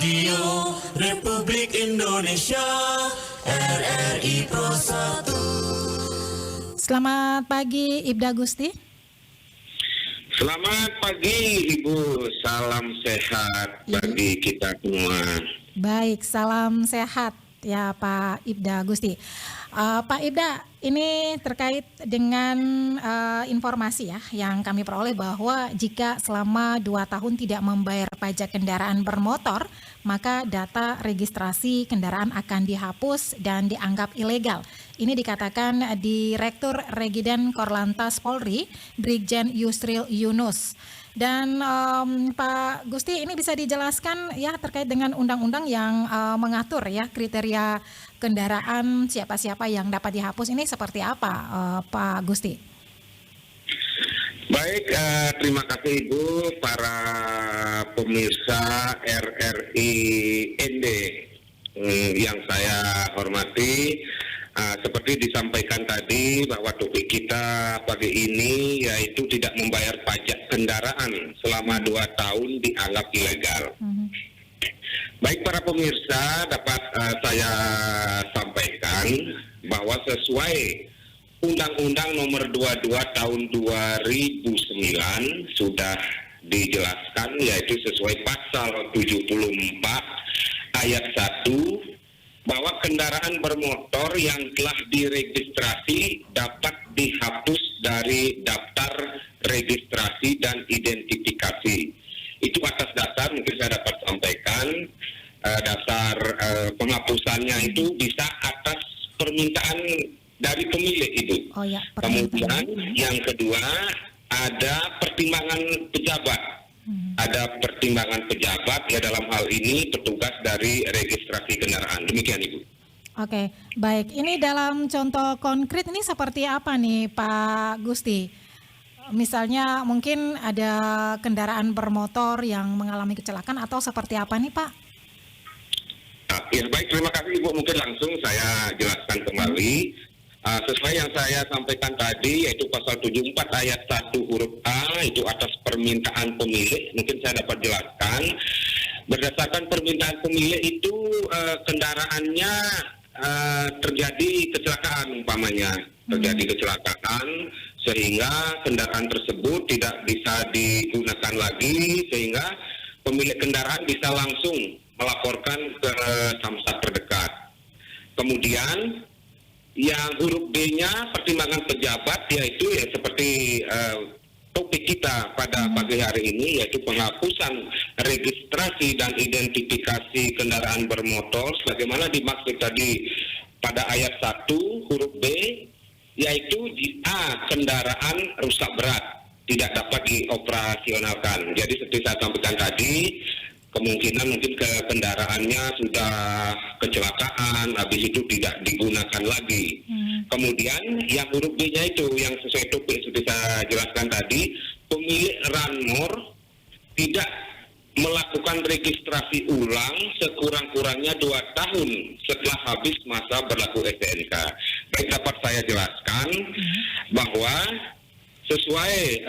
Radio Republik Indonesia RRI Pro 1. Selamat pagi Ibda Gusti. Selamat pagi Ibu, salam sehat bagi kita semua. Baik, salam sehat ya Pak Ibda Gusti. Pak Ibda, ini terkait dengan informasi ya yang kami peroleh bahwa jika selama 2 tahun tidak membayar pajak kendaraan bermotor, maka data registrasi kendaraan akan dihapus dan dianggap ilegal. Ini dikatakan Direktur Regiden Korlantas Polri, Brigjen Yusril Yunus. Dan Pak Gusti, ini bisa dijelaskan ya terkait dengan undang-undang yang mengatur ya kriteria kendaraan siapa-siapa yang dapat dihapus ini seperti apa Pak Gusti? Baik, terima kasih Ibu, para pemirsa RRI ND yang saya hormati. Seperti disampaikan tadi bahwa topik kita pagi ini yaitu tidak membayar pajak kendaraan selama 2 tahun dianggap ilegal. Baik para pemirsa, dapat saya sampaikan bahwa sesuai Undang-Undang Nomor 22 Tahun 2009 sudah dijelaskan, yaitu sesuai Pasal 74 Ayat 1 bahwa kendaraan bermotor yang telah diregistrasi dapat dihapus dari daftar registrasi dan identifikasi. Itu atas dasar, mungkin saya dapat sampaikan, dasar penghapusannya itu bisa atas permintaan dari pemilik itu. Oh ya, kemudian yang kedua ada pertimbangan pejabat. Ada pertimbangan pejabat ya dalam hal ini petugas dari registrasi kendaraan. Demikian Ibu. Oke, baik. Ini dalam contoh konkret ini seperti apa nih Pak Gusti? Misalnya mungkin ada kendaraan bermotor yang mengalami kecelakaan atau seperti apa nih Pak? Ya baik, terima kasih Ibu. Mungkin langsung saya jelaskan kembali. Sesuai yang saya sampaikan tadi, yaitu pasal 74 ayat 1 huruf A, itu atas permintaan pemilik. Mungkin saya dapat jelaskan. Berdasarkan permintaan pemilik itu kendaraannya terjadi kecelakaan umpamanya. Terjadi kecelakaan sehingga kendaraan tersebut tidak bisa digunakan lagi, sehingga pemilik kendaraan bisa langsung melaporkan ke Samsat terdekat. Kemudian yang huruf B-nya pertimbangan pejabat, yaitu ya seperti topik kita pada pagi hari ini, yaitu penghapusan registrasi dan identifikasi kendaraan bermotor sebagaimana dimaksud tadi pada ayat 1 huruf B, yaitu A, kendaraan rusak berat tidak dapat dioperasionalkan. Jadi seperti saya sampaikan tadi, kemungkinan mungkin kendaraannya sudah kecelakaan, habis itu tidak digunakan lagi. Kemudian yang huruf B-nya itu yang sesuai topik seperti saya jelaskan tadi, pemilik Ranmor tidak melakukan registrasi ulang sekurang-kurangnya 2 tahun setelah habis masa berlaku STNK. Baik, dapat saya jelaskan bahwa sesuai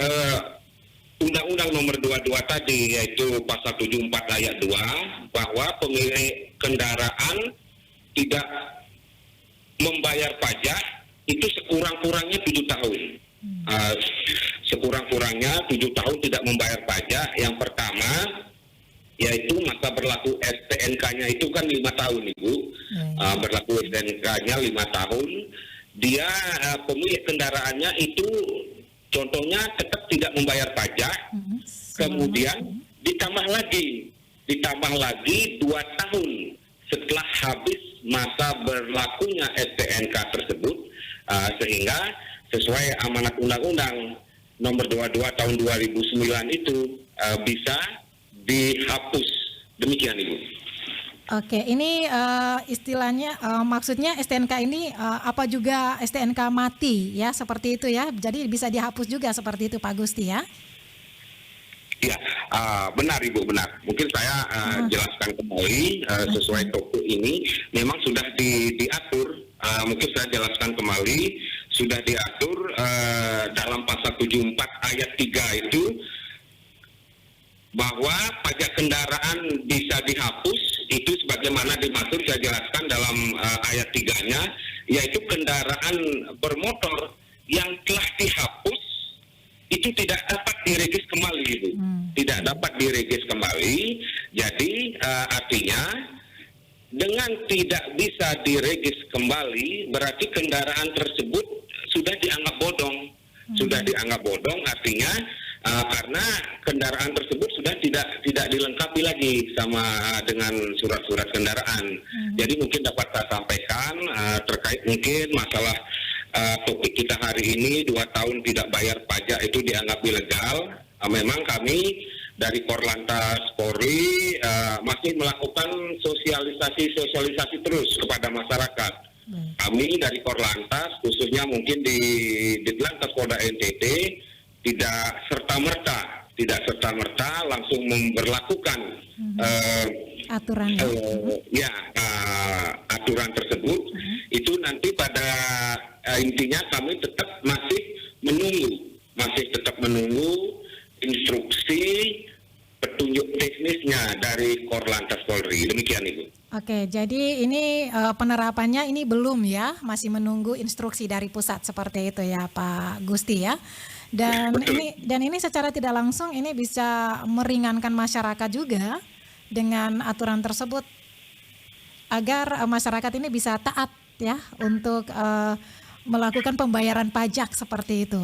Undang-Undang Nomor 22 tadi, yaitu Pasal 74 ayat 2, bahwa pemilik kendaraan tidak membayar pajak itu sekurang-kurangnya 7 tahun. Sekurang-kurangnya 7 tahun tidak membayar pajak. Yang pertama, yaitu masa berlaku STNK-nya itu kan 5 tahun Ibu. Berlaku STNK-nya 5 tahun. Dia pemilik kendaraannya itu contohnya tetap tidak membayar pajak, kemudian ditambah lagi 2 tahun setelah habis masa berlakunya STNK tersebut, sehingga sesuai amanat Undang-Undang Nomor 22 Tahun 2009 itu bisa dihapus. Demikian Ibu. Oke, ini istilahnya maksudnya STNK ini apa juga STNK mati ya, seperti itu ya. Jadi bisa dihapus juga seperti itu Pak Gusti ya. Ya, benar Ibu, benar. Mungkin saya jelaskan kembali sesuai topik ini memang sudah diatur. Mungkin saya jelaskan kembali, sudah diatur dalam pasal 74 ayat 3 itu bahwa pajak kendaraan bisa dihapus itu sebagaimana dimaksud saya jelaskan dalam ayat 3-nya, yaitu kendaraan bermotor yang telah dihapus itu tidak dapat diregis kembali, Ibu. Tidak dapat diregis kembali. Jadi artinya dengan tidak bisa diregis kembali berarti kendaraan tersebut sudah dianggap bodong. Sudah dianggap bodong artinya karena kendaraan tersebut sudah tidak dilengkapi lagi sama dengan surat-surat kendaraan. Jadi mungkin dapat saya sampaikan terkait mungkin masalah topik kita hari ini 2 tahun tidak bayar pajak itu dianggap ilegal. Memang kami dari Korlantas Polri masih melakukan sosialisasi terus kepada masyarakat. Kami dari Korlantas khususnya mungkin di Ditlantas Polda NTT tidak serta-merta langsung memberlakukan aturan aturan tersebut. Itu nanti pada intinya kami tetap masih menunggu instruksi petunjuk teknisnya dari Korlantas Polri. Demikian, Ibu. Oke, jadi ini penerapannya ini belum ya, masih menunggu instruksi dari pusat seperti itu ya Pak Gusti ya. Dan ini secara tidak langsung ini bisa meringankan masyarakat juga dengan aturan tersebut agar masyarakat ini bisa taat ya untuk melakukan pembayaran pajak seperti itu.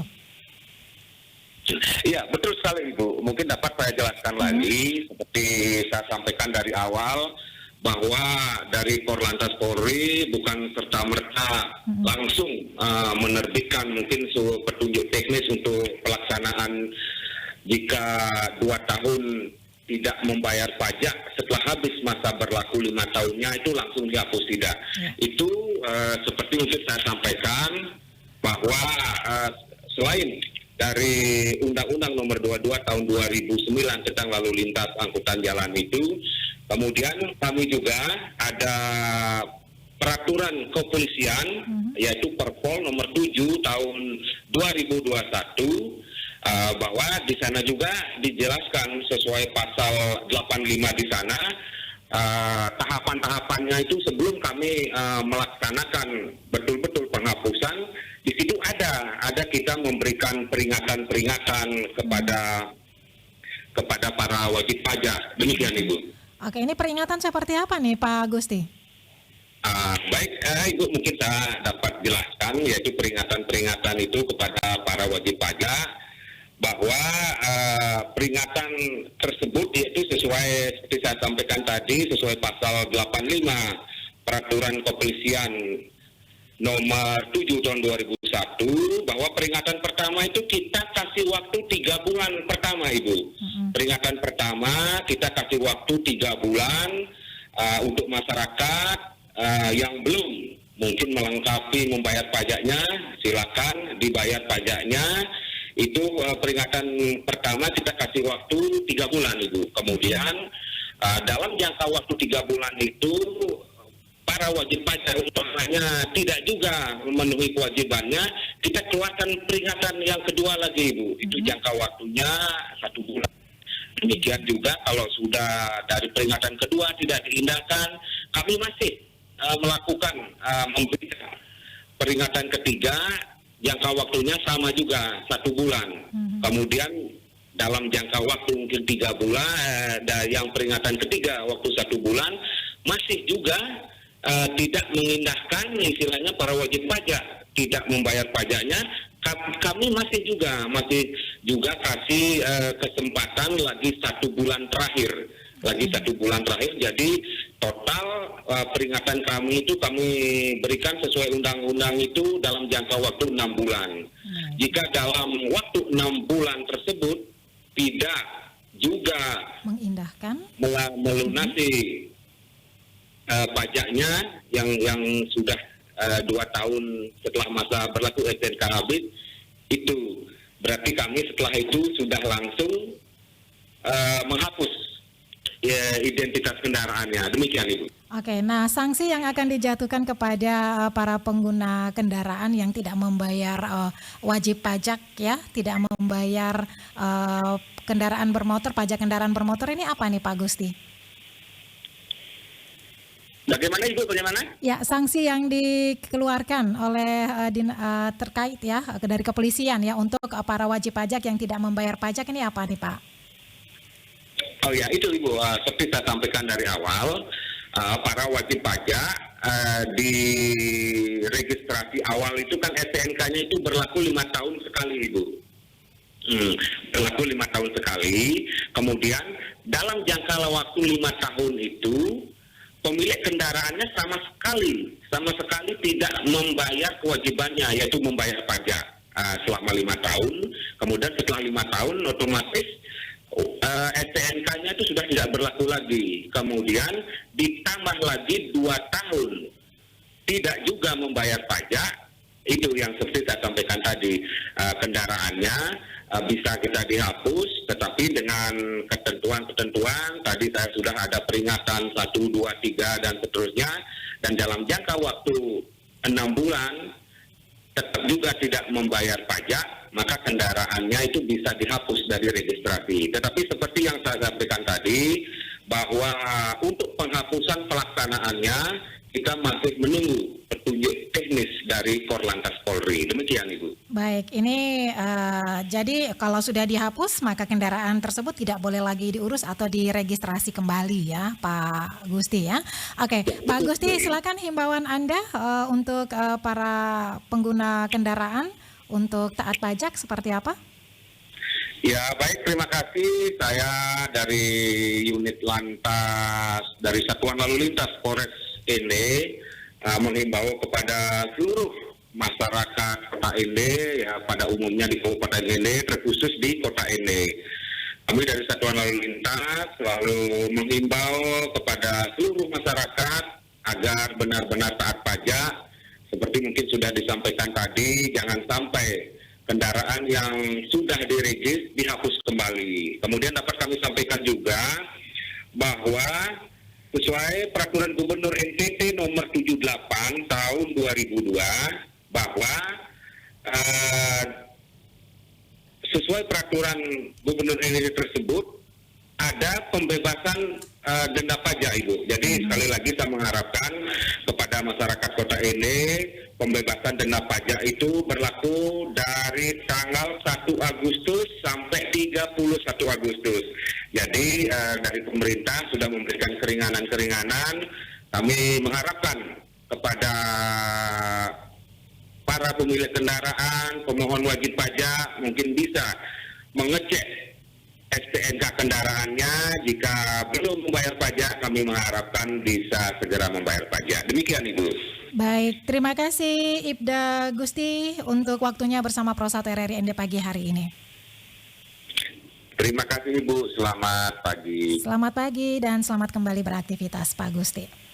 Iya, betul sekali, Ibu. Mungkin dapat saya jelaskan lagi seperti saya sampaikan dari awal bahwa dari Korlantas Polri bukan serta-merta langsung menerbitkan mungkin petunjuk teknis untuk pelaksanaan jika 2 tahun tidak membayar pajak setelah habis masa berlaku 5 tahunnya itu langsung dihapus, tidak. Itu seperti mungkin saya sampaikan bahwa selain dari Undang-Undang Nomor 22 Tahun 2009 tentang lalu lintas angkutan jalan itu, kemudian kami juga ada peraturan kepolisian yaitu Perpol Nomor 7 Tahun 2021 bahwa di sana juga dijelaskan sesuai pasal 85 di sana tahapan-tahapannya itu sebelum kami melaksanakan betul-betul penghapusan. Di situ ada kita memberikan peringatan-peringatan kepada para wajib pajak. Demikian, Ibu. Oke, ini peringatan seperti apa nih Pak Gusti? Baik, Ibu mungkin saya dapat jelaskan yaitu peringatan-peringatan itu kepada para wajib pajak bahwa peringatan tersebut yaitu sesuai seperti saya sampaikan tadi sesuai pasal 85 Peraturan Kepolisian Nomor 7 Tahun 2001 bahwa peringatan pertama itu kita kasih waktu 3 bulan pertama, Ibu. Peringatan pertama kita kasih waktu 3 bulan untuk masyarakat yang belum mungkin melengkapi membayar pajaknya, silakan dibayar pajaknya. Itu peringatan pertama kita kasih waktu 3 bulan, Ibu. Kemudian dalam jangka waktu 3 bulan itu para wajib pajak umpamanya tidak juga memenuhi kewajibannya, kita keluarkan peringatan yang kedua lagi, Ibu. Itu jangka waktunya 1 bulan. Demikian juga kalau sudah dari peringatan kedua tidak diindahkan, kami masih melakukan memberikan peringatan ketiga, jangka waktunya sama juga 1 bulan. Kemudian dalam jangka waktu mungkin 3 bulan, yang peringatan ketiga waktu 1 bulan masih juga tidak mengindahkan istilahnya para wajib pajak tidak membayar pajaknya, kami masih juga kasih kesempatan lagi 1 bulan terakhir. Jadi total peringatan kami itu kami berikan sesuai undang-undang itu dalam jangka waktu 6 bulan. Jika dalam waktu 6 bulan tersebut tidak juga mengindahkan melunasi pajaknya yang sudah 2 tahun setelah masa berlaku STNK habis, itu berarti kami setelah itu sudah langsung menghapus identitas kendaraannya. Demikian, Ibu. Oke, nah sanksi yang akan dijatuhkan kepada para pengguna kendaraan yang tidak membayar wajib pajak ya, tidak membayar pajak kendaraan bermotor ini apa nih Pak Gusti? Bagaimana Ibu, bagaimana? Ya, sanksi yang dikeluarkan oleh terkait ya dari kepolisian ya untuk para wajib pajak yang tidak membayar pajak ini apa nih Pak? Oh ya, itu Ibu, seperti saya sampaikan dari awal, para wajib pajak di registrasi awal itu kan STNK-nya itu berlaku 5 tahun sekali Ibu. Berlaku 5 tahun sekali. Kemudian dalam jangka waktu 5 tahun itu pemilik kendaraannya sama sekali tidak membayar kewajibannya, yaitu membayar pajak selama 5 tahun. Kemudian setelah 5 tahun otomatis STNK-nya itu sudah tidak berlaku lagi. Kemudian ditambah lagi 2 tahun tidak juga membayar pajak. Itu yang seperti saya sampaikan tadi, kendaraannya bisa kita dihapus, tetapi dengan ketentuan-ketentuan tadi saya sudah ada peringatan 1, 2, 3 dan seterusnya, dan dalam jangka waktu 6 bulan tetap juga tidak membayar pajak, maka kendaraannya itu bisa dihapus dari registrasi. Tetapi seperti yang saya sampaikan tadi, bahwa untuk penghapusan pelaksanaannya kita masih menunggu petunjuk teknis dari Korlantas Polri. Demikian Ibu. Baik, ini jadi kalau sudah dihapus maka kendaraan tersebut tidak boleh lagi diurus atau diregistrasi kembali ya Pak Gusti ya. Oke, Pak Gusti silakan himbauan Anda untuk para pengguna kendaraan untuk taat pajak seperti apa? Ya baik, terima kasih. Saya dari unit lantas dari Satuan Lalu Lintas Polres ini menghimbau kepada seluruh masyarakat kota ini, ya pada umumnya di kabupaten ini, terkhusus di kota ini. Kami dari Satuan Lalu Lintas selalu menghimbau kepada seluruh masyarakat agar benar-benar taat pajak. Seperti mungkin sudah disampaikan tadi, jangan sampai kendaraan yang sudah diregis dihapus kembali. Kemudian dapat kami sampaikan juga bahwa sesuai Peraturan Gubernur NTT nomor 78 tahun 2002 bahwa sesuai peraturan Gubernur NTT tersebut ada pembebasan denda pajak Ibu. Jadi sekali lagi saya mengharapkan kepada masyarakat kota ini, pembebasan denda pajak itu berlaku dari tanggal 1 Agustus sampai 31 Agustus. Jadi dari pemerintah sudah memberikan keringanan-keringanan. Kami mengharapkan kepada para pemilik kendaraan, pemohon wajib pajak mungkin bisa mengecek STNK kendaraannya. Jika belum membayar pajak, kami mengharapkan bisa segera membayar pajak. Demikian Ibu. Baik, terima kasih Ibda Gusti untuk waktunya bersama Prosat RRI ND pagi hari ini. Terima kasih Ibu, selamat pagi. Selamat pagi dan selamat kembali beraktivitas Pak Gusti.